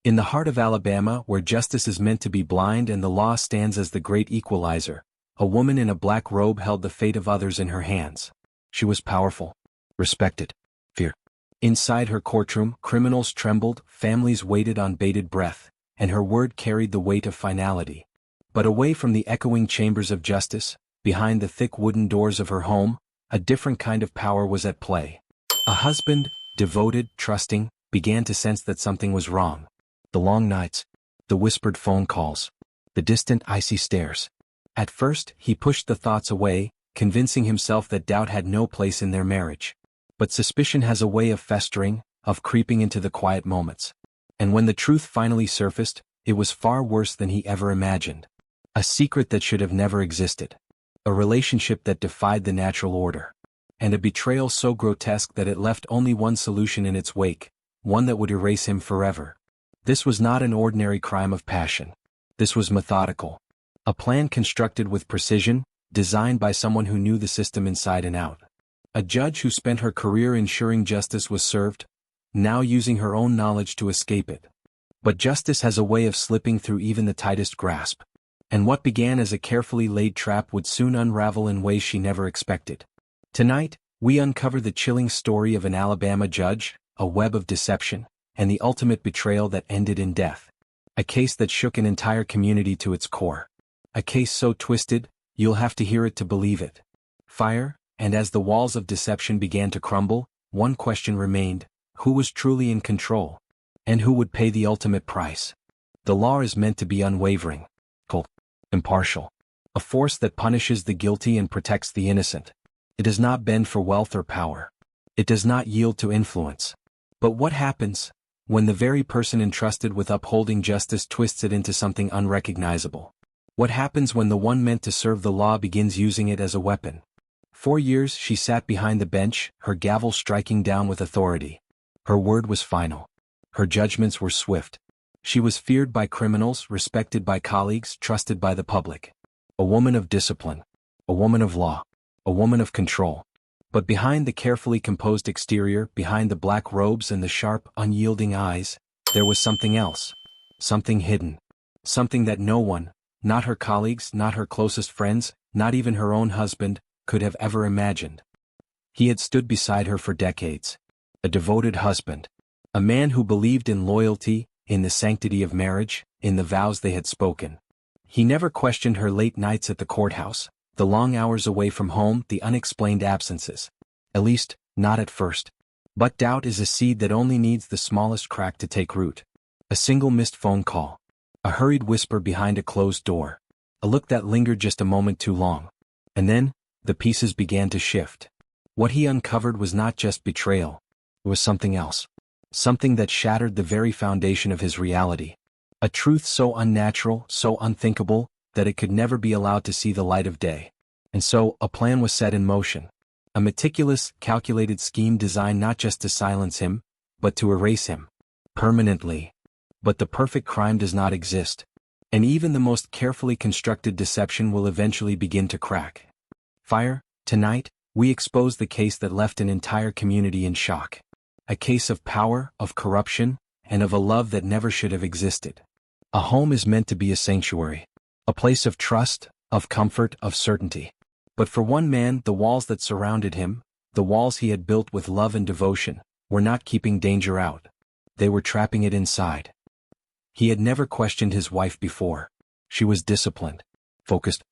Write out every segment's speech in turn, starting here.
In the heart of Alabama, where justice is meant to be blind and the law stands as the great equalizer, a woman in a black robe held the fate of others in her hands. She was powerful, respected, feared. Inside her courtroom, criminals trembled, families waited on bated breath, and her word carried the weight of finality. But away from the echoing chambers of justice, behind the thick wooden doors of her home, a different kind of power was at play. A husband, devoted, trusting, began to sense that something was wrong. The long nights, the whispered phone calls, the distant icy stares. At first, he pushed the thoughts away, convincing himself that doubt had no place in their marriage. But suspicion has a way of festering, of creeping into the quiet moments. And when the truth finally surfaced, it was far worse than he ever imagined. A secret that should have never existed. A relationship that defied the natural order. And a betrayal so grotesque that it left only one solution in its wake, one that would erase him forever. This was not an ordinary crime of passion. This was methodical. A plan constructed with precision, designed by someone who knew the system inside and out. A judge who spent her career ensuring justice was served, now using her own knowledge to escape it. But justice has a way of slipping through even the tightest grasp. And what began as a carefully laid trap would soon unravel in ways she never expected. Tonight, we uncover the chilling story of an Alabama judge, a web of deception, and the ultimate betrayal that ended in death. A case that shook an entire community to its core. A case so twisted, you'll have to hear it to believe it. Fire, and as the walls of deception began to crumble, one question remained: who was truly in control? And who would pay the ultimate price? The law is meant to be unwavering, cold, impartial. A force that punishes the guilty and protects the innocent. It does not bend for wealth or power. It does not yield to influence. But what happens when the very person entrusted with upholding justice twists it into something unrecognizable? What happens when the one meant to serve the law begins using it as a weapon? 4 years she sat behind the bench, her gavel striking down with authority. Her word was final. Her judgments were swift. She was feared by criminals, respected by colleagues, trusted by the public. A woman of discipline. A woman of law. A woman of control. But behind the carefully composed exterior, behind the black robes and the sharp, unyielding eyes, there was something else. Something hidden. Something that no one, not her colleagues, not her closest friends, not even her own husband, could have ever imagined. He had stood beside her for decades. A devoted husband. A man who believed in loyalty, in the sanctity of marriage, in the vows they had spoken. He never questioned her late nights at the courthouse, the long hours away from home, the unexplained absences. At least, not at first. But doubt is a seed that only needs the smallest crack to take root. A single missed phone call. A hurried whisper behind a closed door. A look that lingered just a moment too long. And then, the pieces began to shift. What he uncovered was not just betrayal. It was something else. Something that shattered the very foundation of his reality. A truth so unnatural, so unthinkable, that it could never be allowed to see the light of day. And so, a plan was set in motion. A meticulous, calculated scheme designed not just to silence him, but to erase him. Permanently. But the perfect crime does not exist. And even the most carefully constructed deception will eventually begin to crack. Fire, tonight, we expose the case that left an entire community in shock. A case of power, of corruption, and of a love that never should have existed. A home is meant to be a sanctuary. A place of trust, of comfort, of certainty. But for one man, the walls that surrounded him, the walls he had built with love and devotion, were not keeping danger out. They were trapping it inside. He had never questioned his wife before. She was disciplined, focused.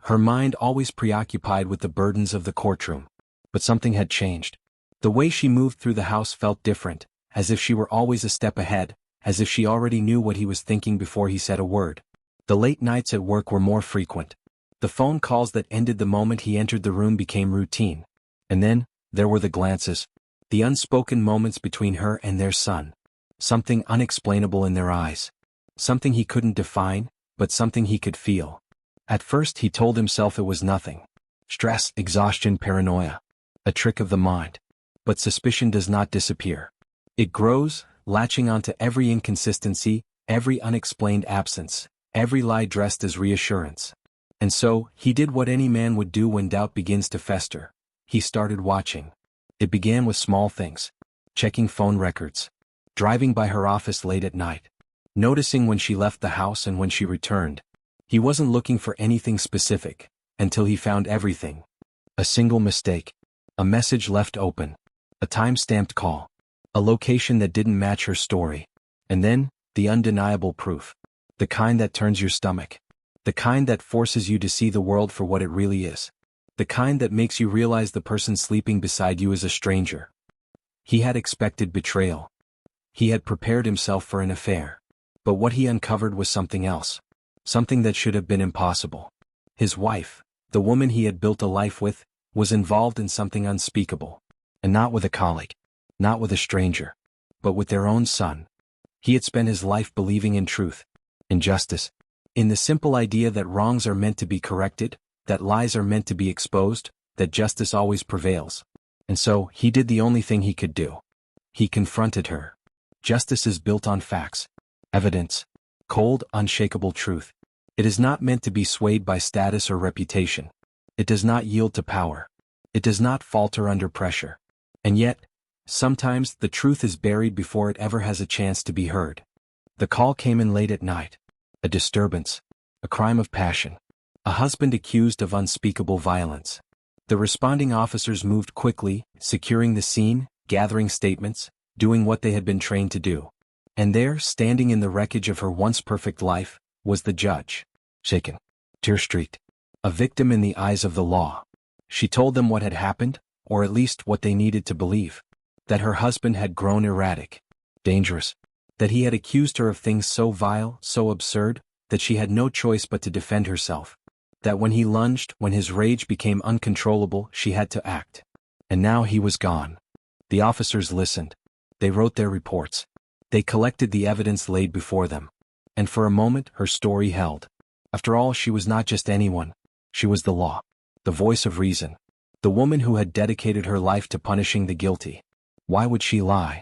Her mind always preoccupied with the burdens of the courtroom. But something had changed. The way she moved through the house felt different, as if she were always a step ahead, as if she already knew what he was thinking before he said a word. The late nights at work were more frequent. The phone calls that ended the moment he entered the room became routine. And then, there were the glances. The unspoken moments between her and their son. Something unexplainable in their eyes. Something he couldn't define, but something he could feel. At first he told himself it was nothing. Stress, exhaustion, paranoia. A trick of the mind. But suspicion does not disappear. It grows, latching onto every inconsistency, every unexplained absence, every lie dressed as reassurance. And so, he did what any man would do when doubt begins to fester. He started watching. It began with small things. Checking phone records. Driving by her office late at night. noticing when she left the house and when she returned. He wasn't looking for anything specific, until he found everything. A single mistake. A message left open. A time-stamped call. A location that didn't match her story. And then, the undeniable proof. The kind that turns your stomach. The kind that forces you to see the world for what it really is. The kind that makes you realize the person sleeping beside you is a stranger. He had expected betrayal. He had prepared himself for an affair. But what he uncovered was something else. Something that should have been impossible. His wife, the woman he had built a life with, was involved in something unspeakable. And not with a colleague. Not with a stranger. But with their own son. He had spent his life believing in truth. In justice. In the simple idea that wrongs are meant to be corrected, that lies are meant to be exposed, that justice always prevails. And so, he did the only thing he could do. He confronted her. Justice is built on facts. Evidence. Cold, unshakable truth. It is not meant to be swayed by status or reputation. It does not yield to power. It does not falter under pressure. And yet, sometimes the truth is buried before it ever has a chance to be heard. The call came in late at night. A disturbance. A crime of passion. A husband accused of unspeakable violence. The responding officers moved quickly, securing the scene, gathering statements, doing what they had been trained to do. And there, standing in the wreckage of her once perfect life, was the judge. Shaken. Tear-streaked. A victim in the eyes of the law. She told them what had happened, or at least what they needed to believe. That her husband had grown erratic. Dangerous. That he had accused her of things so vile, so absurd, that she had no choice but to defend herself. That when he lunged, when his rage became uncontrollable, she had to act. And now he was gone. The officers listened. They wrote their reports. They collected the evidence laid before them. And for a moment, her story held. After all, she was not just anyone. She was the law. The voice of reason. The woman who had dedicated her life to punishing the guilty. Why would she lie?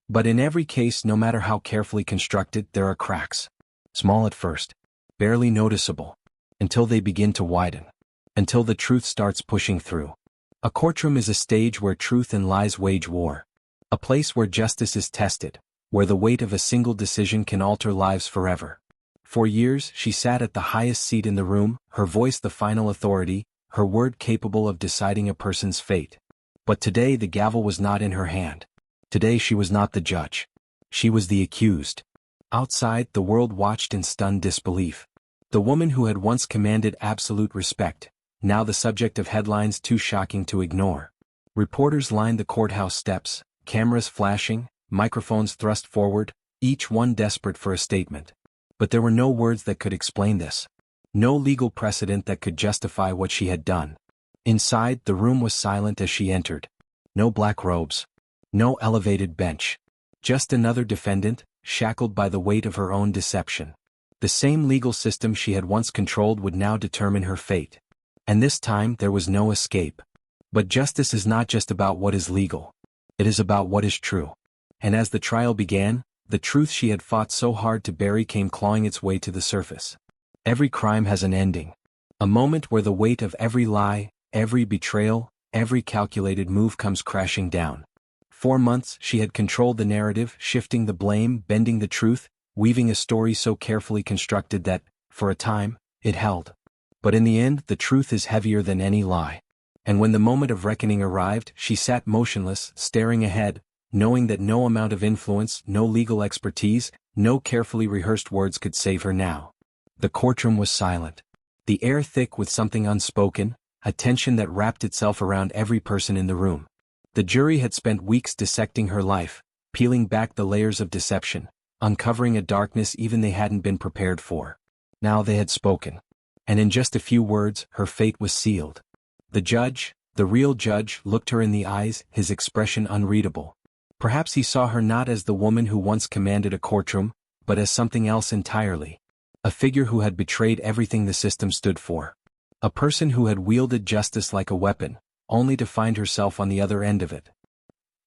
But in every case, no matter how carefully constructed, there are cracks. Small at first. Barely noticeable. Until they begin to widen. Until the truth starts pushing through. A courtroom is a stage where truth and lies wage war. A place where justice is tested. Where the weight of a single decision can alter lives forever. For years, she sat at the highest seat in the room, her voice the final authority, her word capable of deciding a person's fate. But today the gavel was not in her hand. Today she was not the judge. She was the accused. Outside, the world watched in stunned disbelief. The woman who had once commanded absolute respect, now the subject of headlines too shocking to ignore. Reporters lined the courthouse steps, cameras flashing, microphones thrust forward, each one desperate for a statement. But there were no words that could explain this. No legal precedent that could justify what she had done. Inside, the room was silent as she entered. No black robes. No elevated bench. Just another defendant, shackled by the weight of her own deception. The same legal system she had once controlled would now determine her fate. And this time there was no escape. But justice is not just about what is legal. It is about what is true. And as the trial began, the truth she had fought so hard to bury came clawing its way to the surface. Every crime has an ending. A moment where the weight of every lie, every betrayal, every calculated move comes crashing down. 4 months she had controlled the narrative, shifting the blame, bending the truth, weaving a story so carefully constructed that, for a time, it held. But in the end, the truth is heavier than any lie. And when the moment of reckoning arrived, she sat motionless, staring ahead, knowing that no amount of influence, no legal expertise, no carefully rehearsed words could save her now. The courtroom was silent. The air thick with something unspoken, a tension that wrapped itself around every person in the room. The jury had spent weeks dissecting her life, peeling back the layers of deception, uncovering a darkness even they hadn't been prepared for. Now they had spoken. And in just a few words, her fate was sealed. The judge, the real judge, looked her in the eyes, his expression unreadable. Perhaps he saw her not as the woman who once commanded a courtroom, but as something else entirely. A figure who had betrayed everything the system stood for. A person who had wielded justice like a weapon, only to find herself on the other end of it.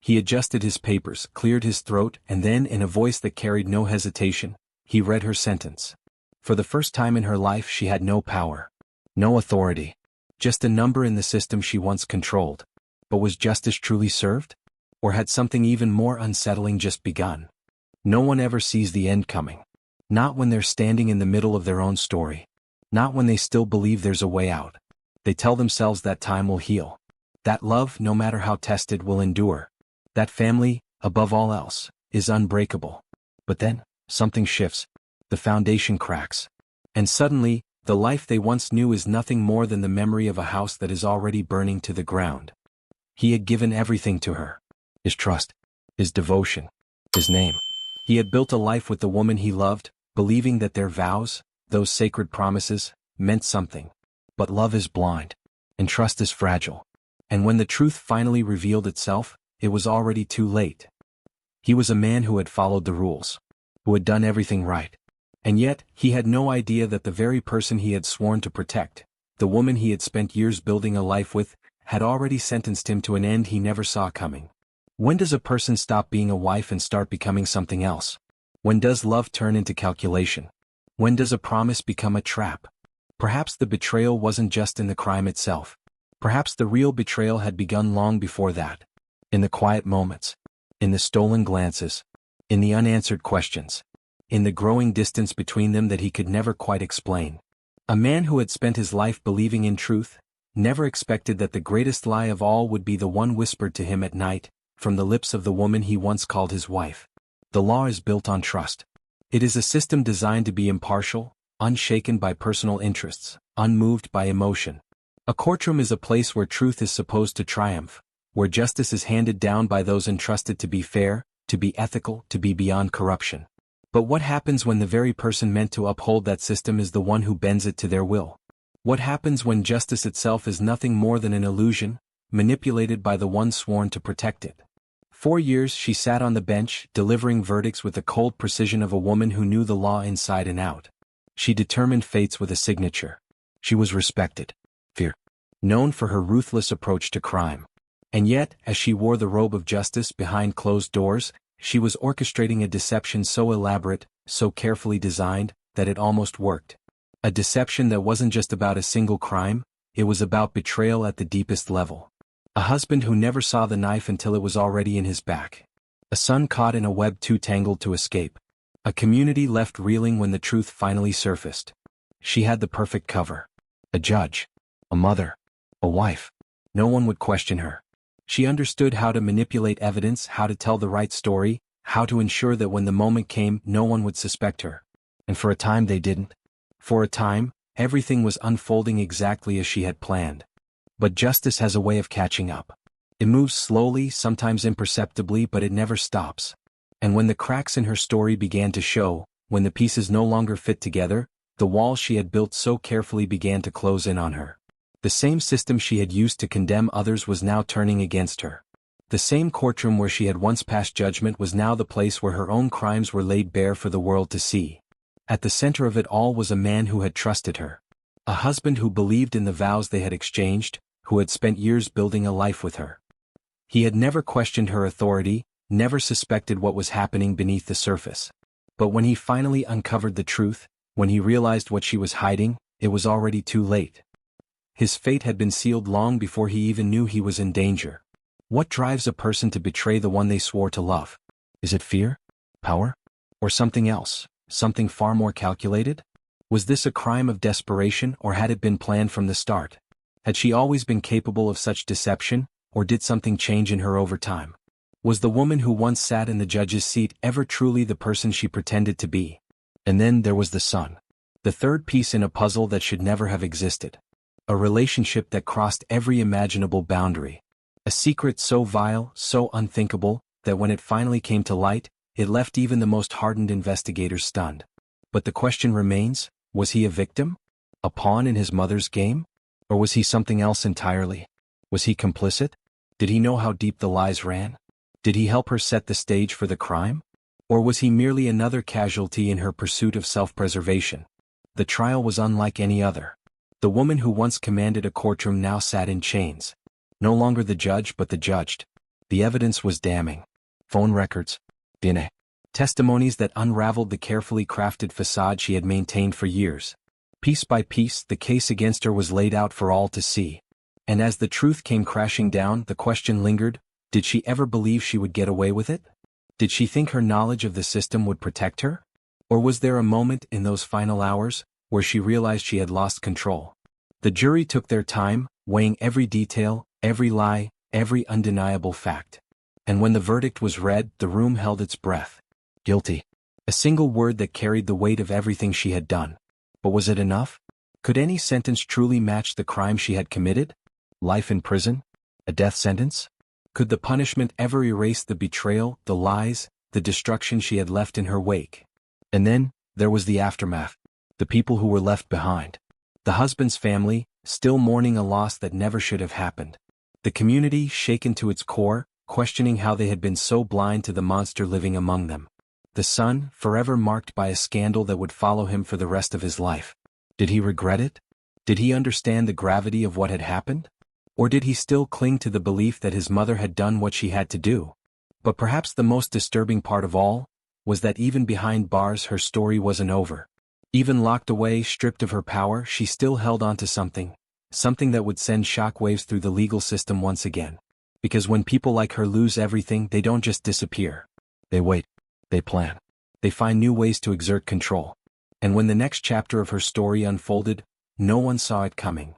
He adjusted his papers, cleared his throat, and then, in a voice that carried no hesitation, he read her sentence. For the first time in her life she had no power. No authority. Just a number in the system she once controlled. But was justice truly served? Or had something even more unsettling just begun? No one ever sees the end coming. Not when they're standing in the middle of their own story. Not when they still believe there's a way out. They tell themselves that time will heal. That love, no matter how tested, will endure. That family, above all else, is unbreakable. But then, something shifts. The foundation cracks. And suddenly, the life they once knew is nothing more than the memory of a house that is already burning to the ground. He had given everything to her. His trust. His devotion. His name. He had built a life with the woman he loved, believing that their vows, those sacred promises, meant something. But love is blind. And trust is fragile. And when the truth finally revealed itself, it was already too late. He was a man who had followed the rules. Who had done everything right. And yet, he had no idea that the very person he had sworn to protect, the woman he had spent years building a life with, had already sentenced him to an end he never saw coming. When does a person stop being a wife and start becoming something else? When does love turn into calculation? When does a promise become a trap? Perhaps the betrayal wasn't just in the crime itself. Perhaps the real betrayal had begun long before that. In the quiet moments. In the stolen glances. In the unanswered questions. In the growing distance between them that he could never quite explain. A man who had spent his life believing in truth, never expected that the greatest lie of all would be the one whispered to him at night, from the lips of the woman he once called his wife. The law is built on trust. It is a system designed to be impartial, unshaken by personal interests, unmoved by emotion. A courtroom is a place where truth is supposed to triumph, where justice is handed down by those entrusted to be fair, to be ethical, to be beyond corruption. But what happens when the very person meant to uphold that system is the one who bends it to their will? What happens when justice itself is nothing more than an illusion, manipulated by the one sworn to protect it? 4 years she sat on the bench, delivering verdicts with the cold precision of a woman who knew the law inside and out. She determined fates with a signature. She was respected, feared, known for her ruthless approach to crime. And yet, as she wore the robe of justice behind closed doors, she was orchestrating a deception so elaborate, so carefully designed, that it almost worked. A deception that wasn't just about a single crime, it was about betrayal at the deepest level. A husband who never saw the knife until it was already in his back. A son caught in a web too tangled to escape. A community left reeling when the truth finally surfaced. She had the perfect cover. A judge. A mother. A wife. No one would question her. She understood how to manipulate evidence, how to tell the right story, how to ensure that when the moment came, no one would suspect her. And for a time they didn't. For a time, everything was unfolding exactly as she had planned. But justice has a way of catching up. It moves slowly, sometimes imperceptibly, but it never stops. And when the cracks in her story began to show, when the pieces no longer fit together, the walls she had built so carefully began to close in on her. The same system she had used to condemn others was now turning against her. The same courtroom where she had once passed judgment was now the place where her own crimes were laid bare for the world to see. At the center of it all was a man who had trusted her. A husband who believed in the vows they had exchanged, who had spent years building a life with her. He had never questioned her authority, never suspected what was happening beneath the surface. But when he finally uncovered the truth, when he realized what she was hiding, it was already too late. His fate had been sealed long before he even knew he was in danger. What drives a person to betray the one they swore to love? Is it fear? Power? Or something else, something far more calculated? Was this a crime of desperation, or had it been planned from the start? Had she always been capable of such deception, or did something change in her over time? Was the woman who once sat in the judge's seat ever truly the person she pretended to be? And then there was the son. The third piece in a puzzle that should never have existed. A relationship that crossed every imaginable boundary. A secret so vile, so unthinkable, that when it finally came to light, it left even the most hardened investigators stunned. But the question remains, was he a victim? A pawn in his mother's game? Or was he something else entirely? Was he complicit? Did he know how deep the lies ran? Did he help her set the stage for the crime? Or was he merely another casualty in her pursuit of self-preservation? The trial was unlike any other. The woman who once commanded a courtroom now sat in chains. No longer the judge but the judged. The evidence was damning. Phone records, DNA, testimonies that unraveled the carefully crafted facade she had maintained for years. Piece by piece, the case against her was laid out for all to see. And as the truth came crashing down, the question lingered, did she ever believe she would get away with it? Did she think her knowledge of the system would protect her? Or was there a moment in those final hours where she realized she had lost control? The jury took their time, weighing every detail, every lie, every undeniable fact. And when the verdict was read, the room held its breath. Guilty. A single word that carried the weight of everything she had done. But was it enough? Could any sentence truly match the crime she had committed? Life in prison? A death sentence? Could the punishment ever erase the betrayal, the lies, the destruction she had left in her wake? And then, there was the aftermath. The people who were left behind. The husband's family, still mourning a loss that never should have happened. The community, shaken to its core, questioning how they had been so blind to the monster living among them. The son, forever marked by a scandal that would follow him for the rest of his life. Did he regret it? Did he understand the gravity of what had happened? Or did he still cling to the belief that his mother had done what she had to do? But perhaps the most disturbing part of all was that even behind bars her story wasn't over. Even locked away, stripped of her power, she still held on to something that would send shockwaves through the legal system once again. Because when people like her lose everything, they don't just disappear. They wait. They plan. They find new ways to exert control. And when the next chapter of her story unfolded, no one saw it coming.